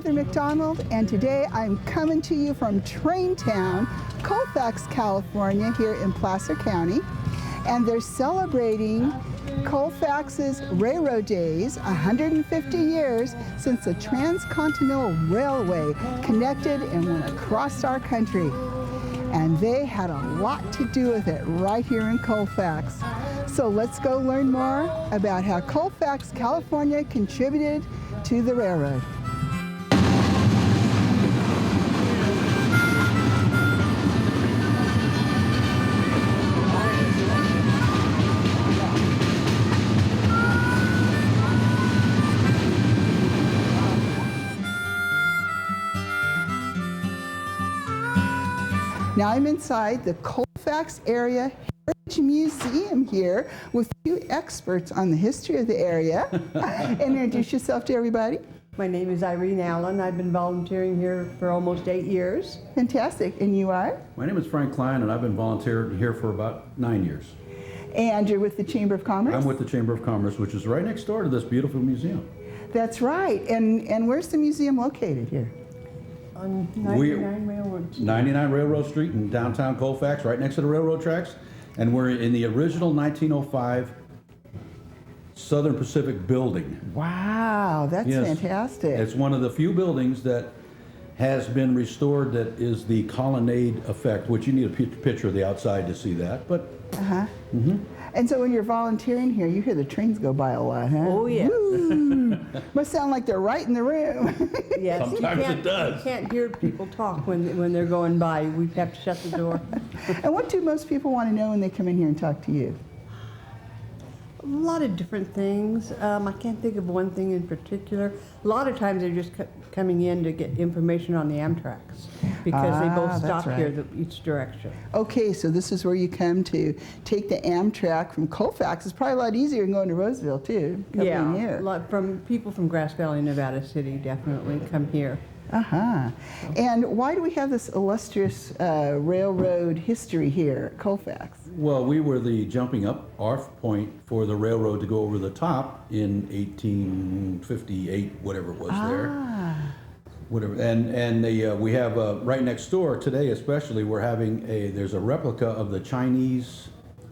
Heather McDonald, and today I'm coming to you from Train Town, Colfax, California, here in Placer County. And they're celebrating Colfax's railroad days, 150 years since the Transcontinental Railway connected and went across our country. And they had a lot to do with it right here in Colfax. So let's go learn more about how Colfax, California contributed to the railroad. Now I'm inside the Colfax Area Heritage Museum here with two experts on the history of the area. Introduce yourself to everybody. My name is Irene Allen. I've been volunteering here for almost 8 years. Fantastic. And you are? My name is Frank Klein, and I've been volunteering here for about 9 years. And you're with the Chamber of Commerce? I'm with the Chamber of Commerce, which is right next door to this beautiful museum. That's right. And where's the museum located here? On 99 Railroad Street. 99 Railroad Street in downtown Colfax, right next to the railroad tracks. And we're in the original 1905 Southern Pacific building. Wow, that's fantastic. It's one of the few buildings that has been restored that is the colonnade effect, which you need a picture of the outside to see that. But And so when you're volunteering here, you hear the trains go by a lot, huh? Oh, yes. Must sound like they're right in the room. Yes, Sometimes it does. You can't hear people talk when they're going by. We have to shut the door. And what do most people want to know when they come in here and talk to you? A lot of different things. I can't think of one thing in particular. A lot of times they're just coming in to get information on the Amtraks because they both stop here each direction. Okay, so this is where you come to take the Amtrak from Colfax. It's probably a lot easier than going to Roseville, too. Yeah, here. a lot from people from Grass Valley, Nevada City definitely come here. And why do we have this illustrious railroad history here at Colfax? well, we were the jumping up off point for the railroad to go over the top in 1858, whatever it was there. Whatever, and we have right next door today, especially, we're having there's a replica of the Chinese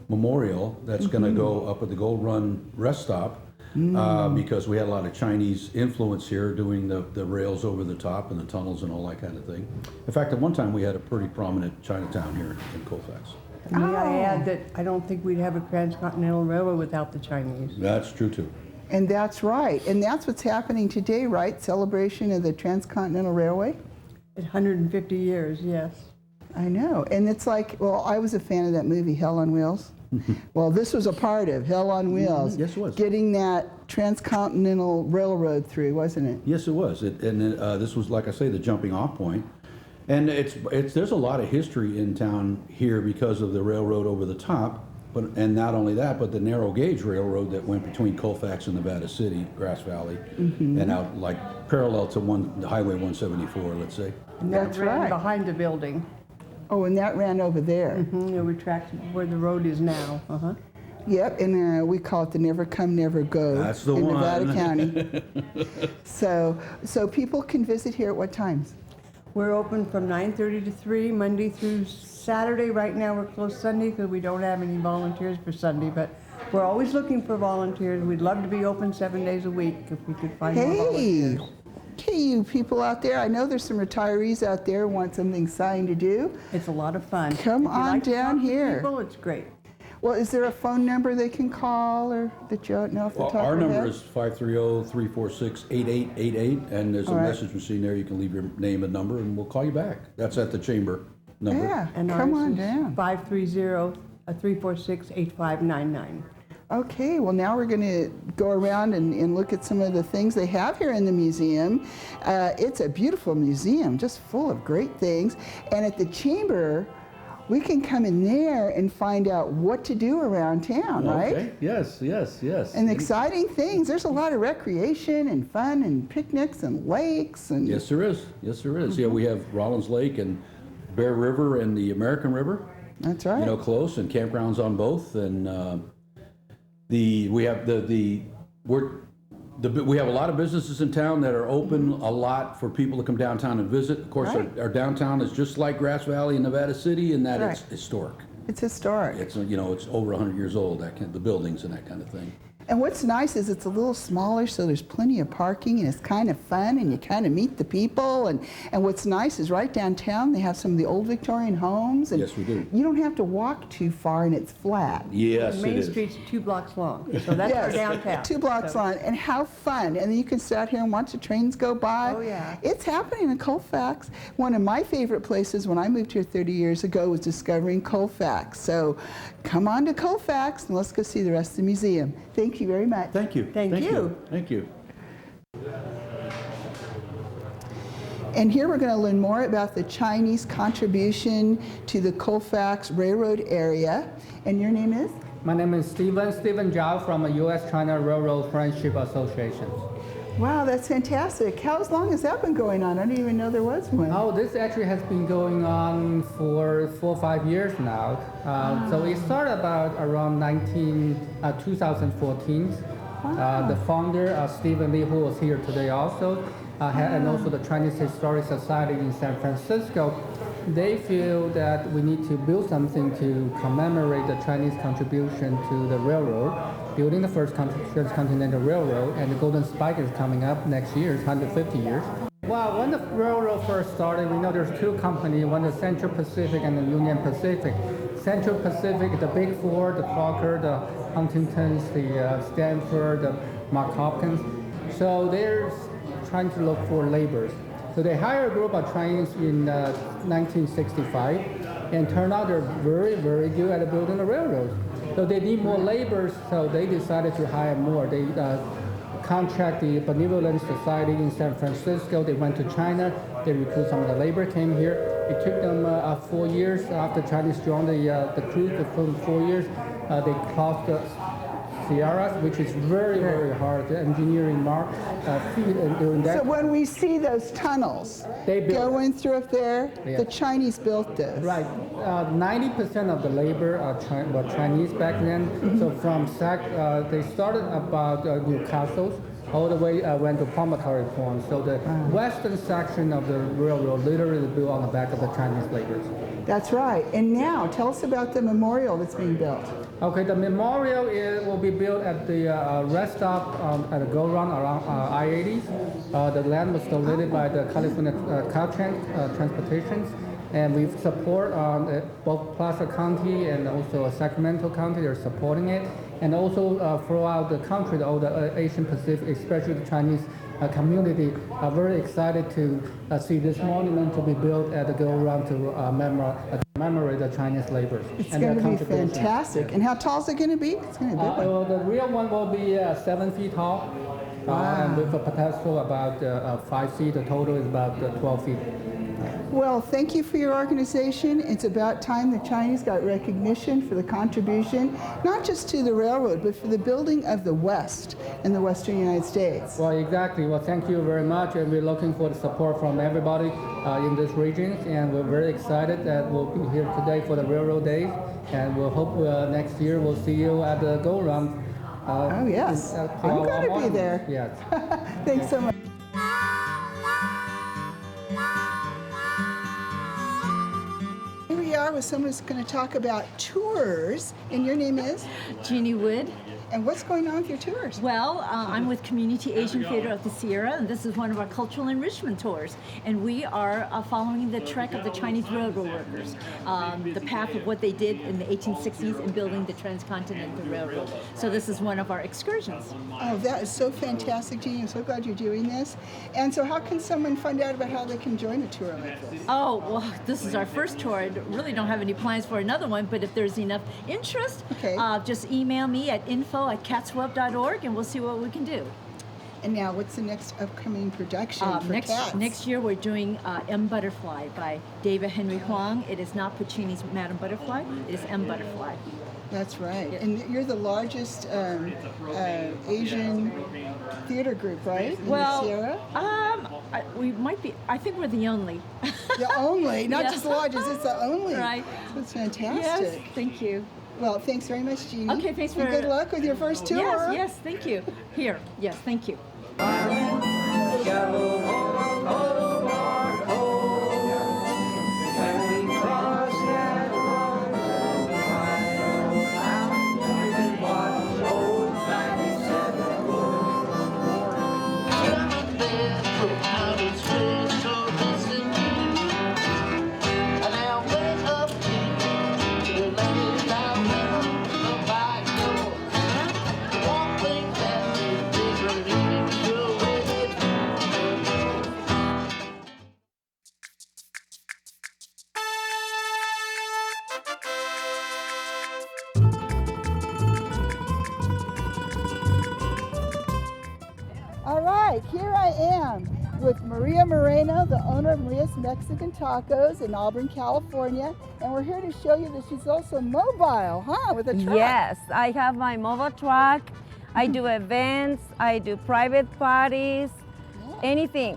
memorial that's going to go up at the Gold Run rest stop because we had a lot of Chinese influence here doing the rails over the top and the tunnels and all that kind of thing. In fact, at one time we had a pretty prominent Chinatown here in Colfax. May I add that I don't think we'd have a Transcontinental Railroad without the Chinese. That's true too. And that's right. And that's what's happening today, right? Celebration of the Transcontinental Railway? 150 years, yes. I know. And it's like, well, I was a fan of that movie, Hell on Wheels. Well, this was a part of Hell on Wheels. Yes, it was. Getting that Transcontinental Railroad through, wasn't it? Yes, it was. This was, like I say, the jumping off point. And there's a lot of history in town here because of the railroad over the top. And not only that, but the narrow gauge railroad that went between Colfax and Nevada City, Grass Valley, and out like parallel to Highway 174, let's say. And that ran behind the building. Oh, and that ran over there. It retracts where the road is now. Yep, and we call it the Never Come, Never Go. That's the in one. Nevada County. So people can visit here at what times? We're open from 9:30 to 3, Monday through Saturday. Right now we're closed Sunday because we don't have any volunteers for Sunday, but we're always looking for volunteers. We'd love to be open 7 days a week if we could find more volunteers. Hey, you people out there, I know there's some retirees out there who want something signed to do. It's a lot of fun. Come on down here. People, it's great. Well, is there a phone number they can call or that you don't know off the top of your head? Our number is 530-346-8888, and there's a message machine there. You can leave your name and number, and we'll call you back. That's at the chamber number. Yeah, and come on down. 530-346-8599. Okay, well now we're going to go around and look at some of the things they have here in the museum. It's a beautiful museum, just full of great things. And at the chamber, we can come in there and find out what to do around town, right? Yes. And exciting things. There's a lot of recreation and fun and picnics and lakes. And Yes, there is. Yeah, we have Rollins Lake and Bear River and the American River. That's right. You know, close, and campgrounds on both. And We have a lot of businesses in town that are open a lot for people to come downtown and visit. Of course, Right. our downtown is just like Grass Valley in Nevada City in that it's Right. historic. It's historic. It's, it's over 100 years old, the buildings and that kind of thing. And what's nice is it's a little smaller, so there's plenty of parking, and it's kind of fun, and you kind of meet the people. And what's nice is right downtown, they have some of the old Victorian homes. And Yes, we do. you don't have to walk too far, and it's flat. Yes, it Main is. Street's 2 blocks long, so that's our downtown. 2 blocks So- long, and how fun. And then you can sit out here and watch the trains go by. Oh, yeah. It's happening in Colfax. One of my favorite places when I moved here 30 years ago was discovering Colfax. So come on to Colfax, and let's go see the rest of the museum. Thank you very much. Thank you. Thank you. Thank you. And here we're going to learn more about the Chinese contribution to the Colfax Railroad area. And your name is? My name is Stephen Zhao from the U.S.-China Railroad Friendship Association. Wow, that's fantastic. How long has that been going on? I didn't even know there was one. Oh, this actually has been going on for 4 or 5 years now. So it started about around 2014. The founder, Stephen Lee, who was here today also, and also the Chinese Historic Society in San Francisco, they feel that we need to build something to commemorate the Chinese contribution to the railroad, building the first Transcontinental Railroad, and the Golden Spike is coming up next year, it's 150 years. Well, when the railroad first started, we know there's 2 companies, one is Central Pacific and the Union Pacific. Central Pacific, the Big Four, the Crocker, the Huntingtons, the Stanford, the Mark Hopkins. So they're trying to look for laborers. So they hired a group of Chinese in 1965, and turned out they're very, very good at building the railroads. So they need more laborers, so they decided to hire more. They contract the Benevolent Society in San Francisco. They went to China. They recruited some of the labor, came here. It took them 4 years after Chinese joined the crew. For 4 years, they crossed the Sierras, which is very, very hard. The engineering feat doing that. So when we see those tunnels They built going through up there, Yeah. the Chinese built this. Right. 90% of the labor were Chinese back then. So from they started about Newcastle, all the way went to Promontory Point. So the western section of the railroad literally built on the back of the Chinese laborers. That's right. And now, tell us about the memorial that's being built. Okay, the memorial will be built at the rest stop at the go-round around I-80. The land was donated by the California Transportation, and we support both Placer County and also Sacramento County. They're supporting it, and also throughout the country, all the Asian Pacific, especially the Chinese community, are very excited to see this monument to be built at the go-round to commemorate the Chinese laborers. It's and going their to be contribution. fantastic. And how tall is it going to be? It's going to be a big one. Well, the real one will be 7 feet tall, and with a pedestal about 5 feet. The total is about 12 feet. Well, thank you for your organization. It's about time the Chinese got recognition for the contribution, not just to the railroad, but for the building of the West in the Western United States. Well, exactly. Well, thank you very much, and we're looking for the support from everybody in this region, and we're very excited that we'll be here today for the Railroad Days, and we'll hope next year we'll see you at the go-round. Oh, yes. to I'm our going to be monument. there. Yes. Thanks so much. Here we are with someone who's going to talk about tours, and your name is? Jeannie Wood. And what's going on with your tours? Well, I'm with Community Asian Theater of the Sierra, and this is one of our cultural enrichment tours. And we are following the trek of the Chinese railroad workers, the path of what they did in the 1860s in building the Transcontinental Railroad. So this is one of our excursions. Oh, that is so fantastic, Jeannie. I'm so glad you're doing this. And so how can someone find out about how they can join a tour like this? Oh, well, this is our first tour. I really don't have any plans for another one, but if there's enough interest, Okay. Just email me at info@catsweb.org, and we'll see what we can do. And now, what's the next upcoming production for cats? Next year, we're doing M. Butterfly by David Henry Huang. It is not Puccini's Madame Butterfly. It is M. Butterfly. That's right. Yeah. And you're the largest Asian theater group, right? In the Well, Sierra? we might be. I think we're the only. The only, not Yeah. just the largest, it's the only. Right. That's Yes. fantastic. Thank you. Well, thanks very much, Jeannie. Okay. Thanks And for. good luck with your first tour. Yes. Yes. Thank you. Here. Yes. Thank you. All right, here I am with Maria Moreno, the owner of Maria's Mexican Tacos in Auburn, California. And we're here to show you that she's also mobile, huh, with a truck. Yes, I have my mobile truck. I do events, I do private parties, anything.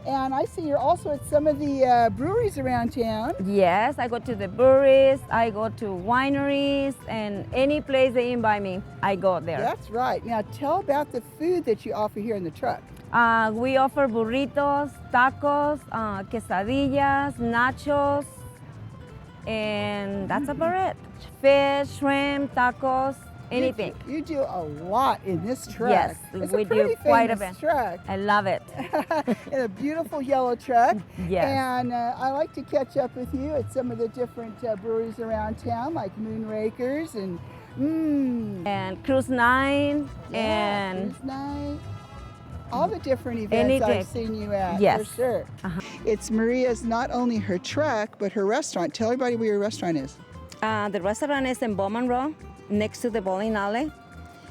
And I see you're also at some of the breweries around town. Yes, I go to the breweries, I go to wineries, and any place they invite me, I go there. That's right. Now tell about the food that you offer here in the truck. We offer burritos, tacos, quesadillas, nachos, and that's about it. Fish, shrimp, tacos, anything. You do a lot in this truck. Yes, it's we a pretty do quite a famous bit. truck. I love it. In a beautiful yellow truck. Yes. And I like to catch up with you at some of the different breweries around town, like Moonrakers and And Cruise 9 yeah, and Cruise Night. All the different events I've seen you at, Yes. for sure. It's Maria's not only her truck, but her restaurant. Tell everybody where your restaurant is. The restaurant is in Bowman Row, next to the bowling alley.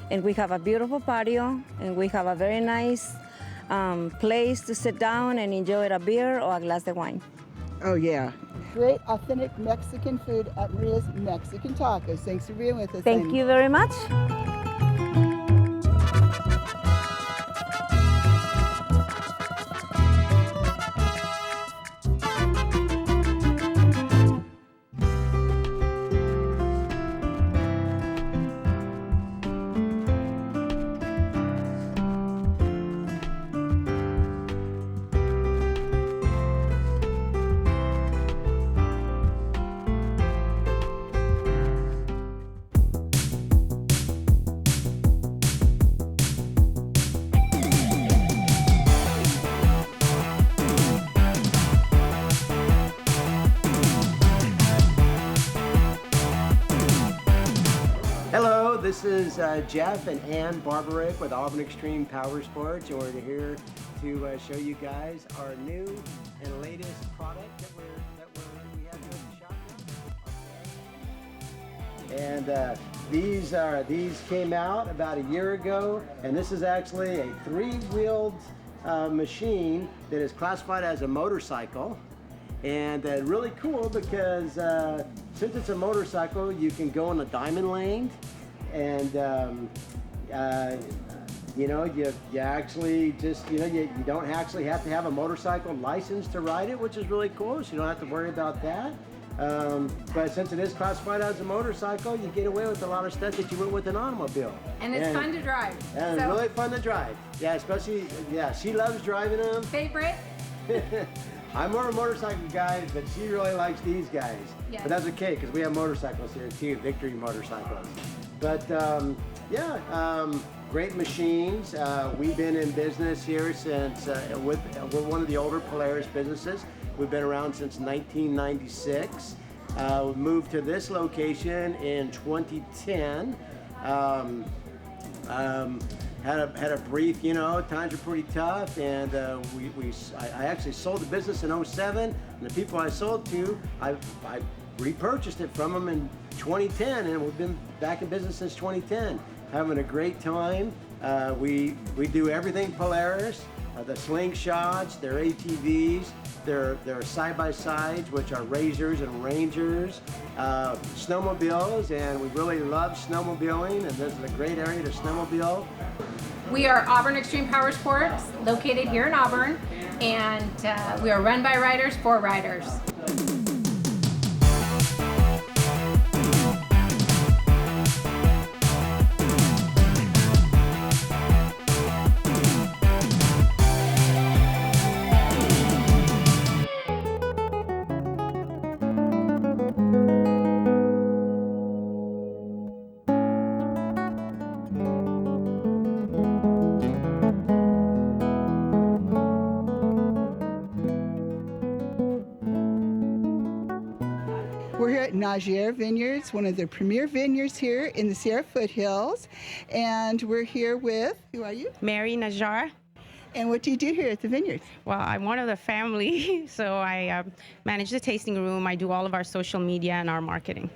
And we have a beautiful patio, and we have a very nice place to sit down and enjoy a beer or a glass of wine. Oh, yeah. Great, authentic Mexican food at Maria's Mexican Tacos. Thanks for being with us. Thank you very much. Hello, this is Jeff and Ann Barbarick with Auburn Extreme Power Sports, and we're here to show you guys our new and latest product that we have here at the shop. And these came out about a year ago, and this is actually a three-wheeled machine that is classified as a motorcycle. And really cool because since it's a motorcycle, you can go in the diamond lane, and you know, you actually just, you know, you don't actually have to have a motorcycle license to ride it, which is really cool, so you don't have to worry about that. But since it is classified as a motorcycle, you get away with a lot of stuff that you would with an automobile. And it's fun to drive. And so, really fun to drive. Yeah, especially, yeah, she loves driving them. favorite? I'm more a motorcycle guy, but she really likes these guys. Yes. But that's okay, because we have motorcycles here too, Victory motorcycles. But great machines. We've been in business here since, we're one of the older Polaris businesses. We've been around since 1996. We moved to this location in 2010. Had a brief, you know, times were pretty tough, and I actually sold the business in 07, and the people I sold to, I repurchased it from them in 2010, and we've been back in business since 2010. Having a great time. We do everything Polaris, the slingshots, their ATVs, their side-by-sides, which are Razors and Rangers, snowmobiles, and we really love snowmobiling, and this is a great area to snowmobile. We are Auburn Extreme Power Sports, located here in Auburn, and we are run by riders for riders. We're here at Naggier Vineyards, one of the premier vineyards here in the Sierra Foothills. And we're here with, who are you? Mary Najar. And what do you do here at the vineyards? Well, I'm one of the family, so I manage the tasting room. I do all of our social media and our marketing.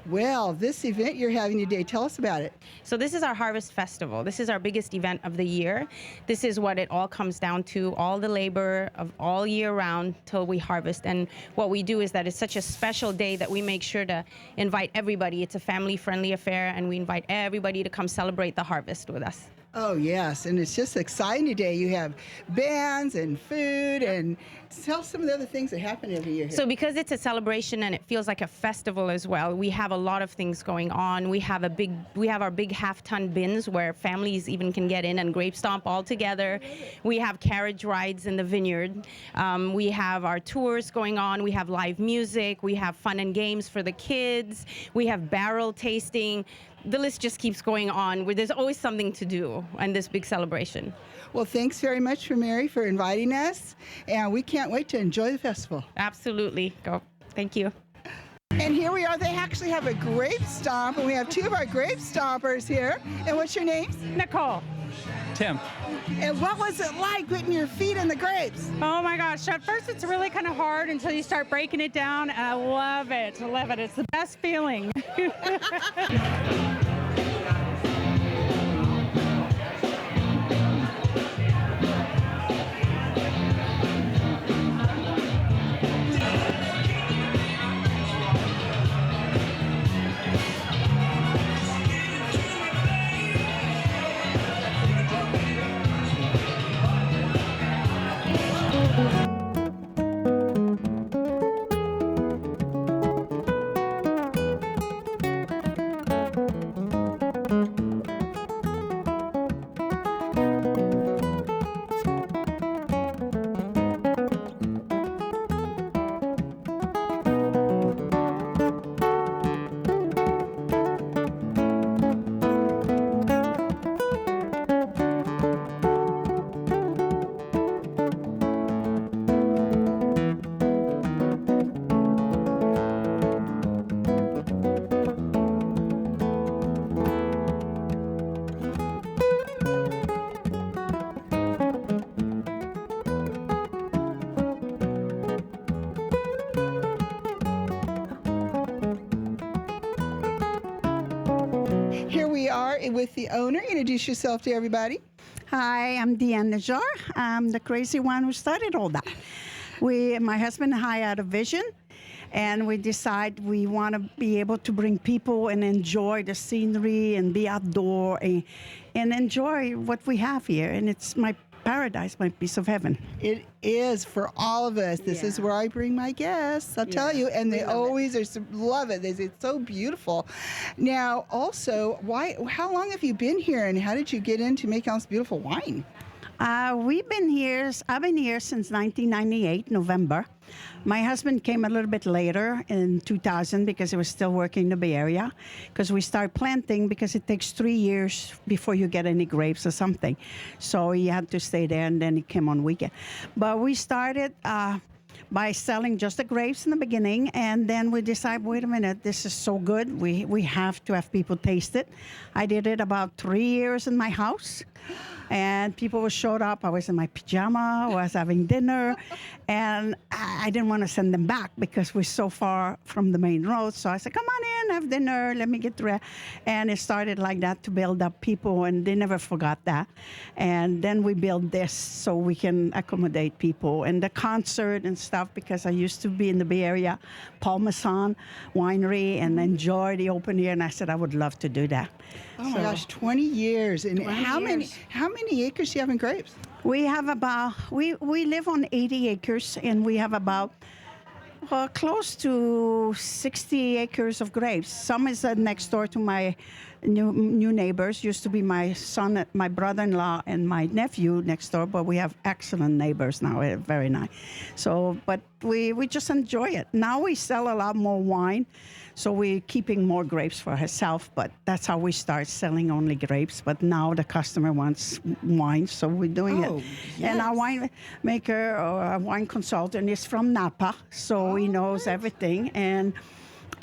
Well, this event you're having today, tell us about it. So this is our Harvest Festival. This is our biggest event of the year. This is what it all comes down to, all the labor of all year round till we harvest. And what we do is that it's such a special day that we make sure to invite everybody. It's a family-friendly affair, and we invite everybody to come celebrate the harvest with us. Oh, yes, and it's just exciting today. You have bands and food, and tell some of the other things that happen every year here. So because it's a celebration and it feels like a festival as well, we have a lot of things going on. We have our big half-ton bins where families even can get in and grape stomp all together. We have carriage rides in the vineyard. We have our tours going on. We have live music. We have fun and games for the kids. We have barrel tasting. The list just keeps going on, where there's always something to do in this big celebration. Well, thanks very much, Mary, for inviting us, and we can't wait to enjoy the festival. Absolutely. Go. Thank you. And here we are. They actually have a grape stomp, and we have two of our grape stompers here. And what's your names? Nicole. Tim. And what was it like putting your feet in the grapes? Oh my gosh, at first it's really kind of hard until you start breaking it down, and I love it. I love it. It's the best feeling. Here we are with the owner. Introduce yourself to everybody. Hi, I'm Diane Najar. I'm the crazy one who started all that. My husband and I had a vision, and we decide we want to be able to bring people and enjoy the scenery and be outdoor and enjoy what we have here. And it's my paradise, my piece of heaven. It is for all of us. This is where I bring my guests, I'll tell you, and they always love it. They say it's so beautiful. Now, also, how long have you been here, and how did you get into making all this beautiful wine? I've been here since 1998, November. My husband came a little bit later in 2000 because he was still working in the Bay Area, because we start planting because it takes 3 years before you get any grapes or something. So he had to stay there, and then he came on weekend. But we started by selling just the grapes in the beginning, and then we decided, wait a minute, this is so good. We have to have people taste it. I did it about 3 years in my house. And people showed up. I was in my pajama, I was having dinner, and I didn't want to send them back because we're so far from the main road. So I said, come on in, have dinner, let me get ready. And it started like that to build up people, and they never forgot that. And then we built this so we can accommodate people. And the concert and stuff, because I used to be in the Bay Area, Paul Masson Winery, and enjoy the open air, and I said I would love to do that. Oh my gosh, 20 years. And 20 how years. many acres do you have in grapes? We have about, we live on 80 acres, and we have about close to 60 acres of grapes. Some is next door to my new neighbors. Used to be my son, my brother-in-law, and my nephew next door, but we have excellent neighbors now. Very nice. So, but we just enjoy it. Now we sell a lot more wine, so we're keeping more grapes for herself, but that's how we start selling only grapes. But now the customer wants wine, so we're doing it. Yes. And our wine maker or our wine consultant is from Napa, so he knows everything. And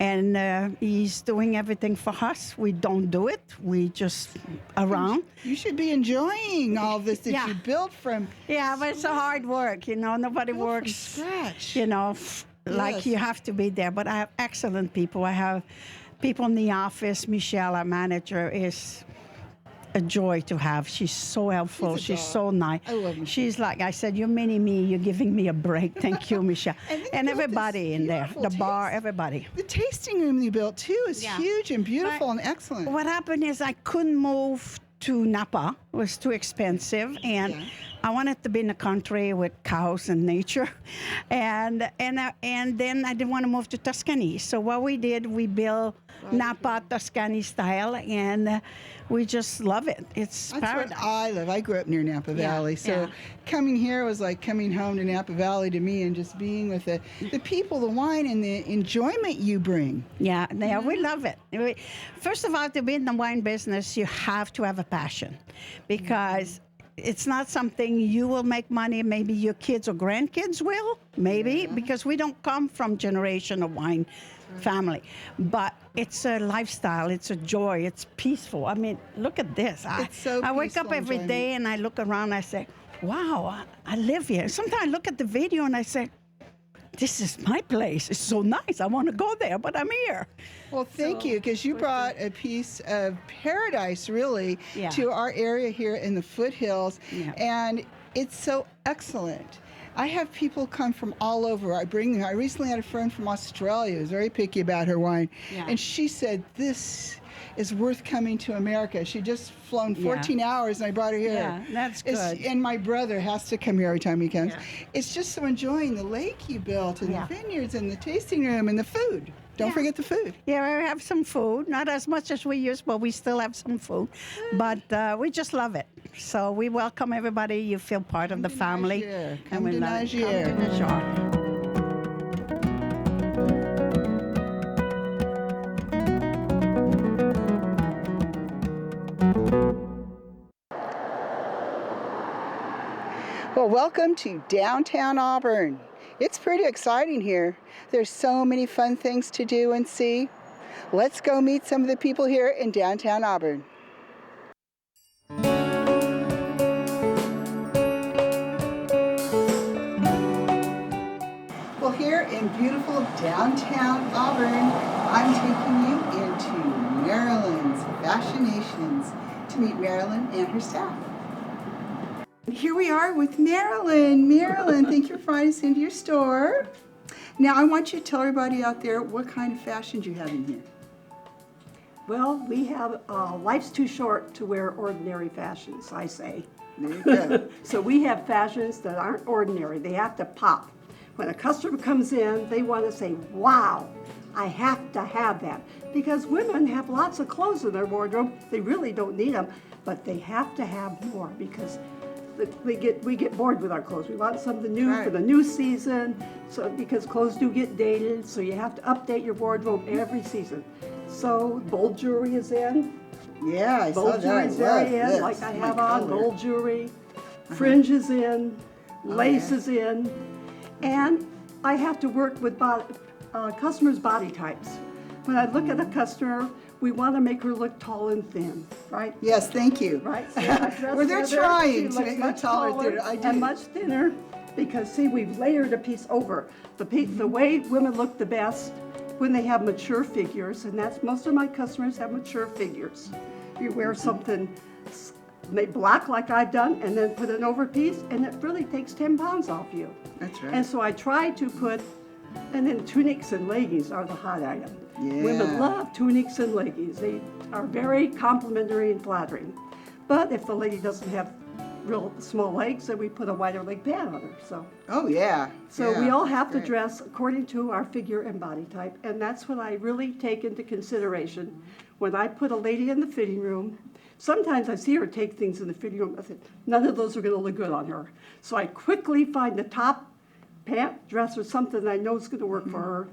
And he's doing everything for us. We don't do it. We just around. You should be enjoying all this that Yeah. you built from. Yeah, but it's a hard work, you know. Nobody Built from works, scratch. you know, like Yes. you have to be there. But I have excellent people. I have people in the office. Michelle, our manager, is a joy to have. She's so helpful. She's a She's doll. so nice. I love Michelle. She's like, I said, you're mini me. You're giving me a break. Thank you, Michelle. And they And built this everybody in there, beautiful the bar, taste. everybody. The tasting room you built too is Yeah. huge and beautiful and excellent. What happened is I couldn't move to Napa. It was too expensive, and Yeah. I wanted to be in the country with cows and nature, and then I didn't want to move to Tuscany. So what we did, we built Napa Tuscany style, and we just love it. It's That's paradise. what I live. I grew up near Napa Yeah, Valley, so yeah. coming here was like coming home to Napa Valley to me, and just being with the people, the wine, and the enjoyment you bring. Yeah, we love it. First of all, to be in the wine business, you have to have a passion, because it's not something you will make money. Maybe your kids or grandkids will, maybe, because we don't come from generation of wine family. But it's a lifestyle. It's a joy. It's peaceful. I mean, look at this. It's so I wake up peaceful every enjoyment. day and I look around. I say, wow, I live here. Sometimes I look at the video and I say, this is my place. It's so nice. I want to go there, but I'm here. Well, thank you, because you brought a piece of paradise, really, Yeah. to our area here in the foothills, Yeah. and it's so excellent. I have people come from all over. I bring them. I recently had a friend from Australia who was very picky about her wine, Yeah. and she said, this is worth coming to America. She just flown 14 hours, and I brought her here. Yeah, that's It's- good. and my brother has to come here every time he comes. Yeah. It's just so enjoying the lake you built, and Yeah. the vineyards, and the tasting room, and the food. Don't Yeah. forget the food. Yeah, we have some food, not as much as we used, but we still have some food. But we just love it. So we welcome everybody. You feel part of the to family. Naggier. And Come we to love it. Naggier. Come to Najar. Well, welcome to downtown Auburn. It's pretty exciting here. There's so many fun things to do and see. Let's go meet some of the people here in downtown Auburn. Well, here in beautiful downtown Auburn, I'm taking you into Maryland's Fascinations to meet Marilyn and her staff. Here we are with Marilyn. Marilyn, thank you for inviting us into your store. Now, I want you to tell everybody out there what kind of fashions you have in here. Well, we have, life's too short to wear ordinary fashions, I say. There you go. So we have fashions that aren't ordinary. They have to pop. When a customer comes in, they want to say, wow, I have to have that. Because women have lots of clothes in their wardrobe. They really don't need them, but they have to have more because we get bored with our clothes. We want something new for the new season, so because clothes do get dated, so you have to update your wardrobe every season. So gold jewelry is in. Yeah, I saw Gold that. jewelry I is very love in, this. like I My have on color. gold jewelry. Fringe is in, lace is in, and I have to work with customers' body types. When I look at a customer, we want to make her look tall and thin, right? Yes, thank you. Right? So I dress Well, they're her there. trying She to looks make her much taller, taller thinner. I do. and much thinner because, see, we've layered a piece over. The way women look the best when they have mature figures, and that's most of my customers have mature figures. You wear something made black like I've done and then put an overpiece, and it really takes 10 pounds off you. That's right. And so I try to put, and then tunics and leggings are the hot item. Yeah. Women love tunics and leggings. They are very complimentary and flattering. But if the lady doesn't have real small legs, then we put a wider leg pant on her. So, Oh, yeah. so we Yeah, all have that's to great. dress according to our figure and body type, and that's what I really take into consideration when I put a lady in the fitting room. Sometimes I see her take things in the fitting room. I think none of those are going to look good on her. So I quickly find the top pant, dress, or something that I know is going to work for her,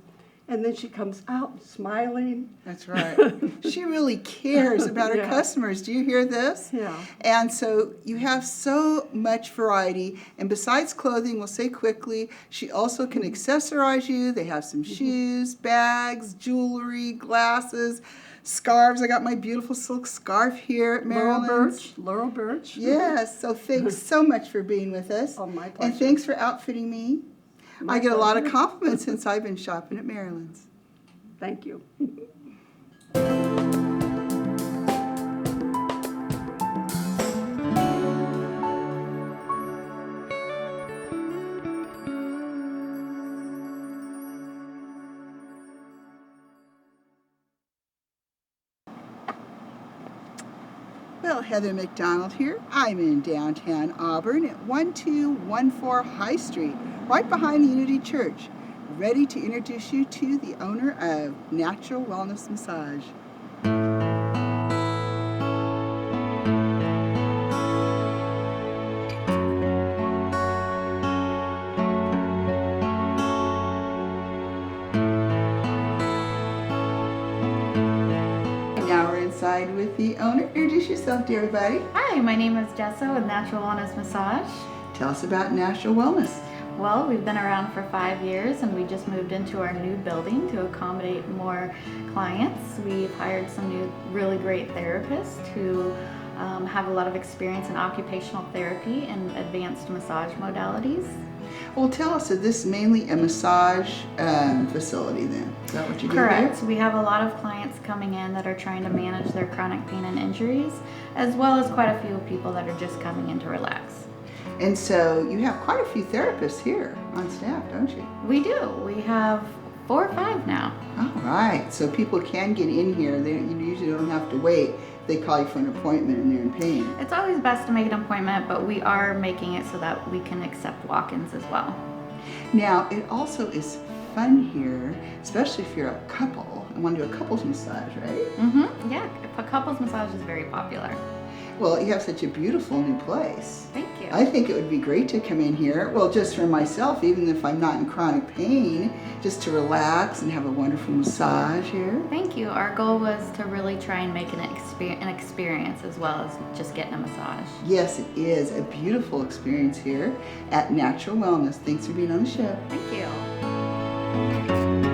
and then she comes out smiling. That's right. She really cares about her Yeah. customers. Do you hear this? Yeah. And so you have so much variety. And besides clothing, we'll say quickly, she also can accessorize you. They have some shoes, bags, jewelry, glasses, scarves. I got my beautiful silk scarf here at Maryland's. Laurel Birch. Yes. So thanks so much for being with us. Oh, my And pleasure. thanks for outfitting me. My I get a lot of pleasure. compliments since I've been shopping at Maryland's. Thank you. Well, Heather McDonald here. I'm in downtown Auburn at 1214 High Street, right behind the Unity Church, ready to introduce you to the owner of Natural Wellness Massage. Now we're inside with the owner. Introduce yourself to everybody. Hi, my name is Jessa with Natural Wellness Massage. Tell us about Natural Wellness. Well, we've been around for 5 years and we just moved into our new building to accommodate more clients. We've hired some new really great therapists who have a lot of experience in occupational therapy and advanced massage modalities. Well, tell us, is this mainly a massage facility then? Is that what you do Correct. here? We have a lot of clients coming in that are trying to manage their chronic pain and injuries, as well as quite a few people that are just coming in to relax. And so you have quite a few therapists here on staff, don't you? We do. We have 4 or 5 now. All right. So people can get in here. You usually don't have to wait. They call you for an appointment and they're in pain. It's always best to make an appointment, but we are making it so that we can accept walk-ins as well. Now, it also is fun here, especially if you're a couple and want to do a couples massage, right? Mm-hmm. Yeah, a couples massage is very popular. Well, you have such a beautiful new place. Thank you. I think it would be great to come in here, well, just for myself, even if I'm not in chronic pain, just to relax and have a wonderful massage here. Thank you. Our goal was to really try and make an experience as well as just getting a massage. Yes, it is a beautiful experience here at Natural Wellness. Thanks for being on the show. Thank you.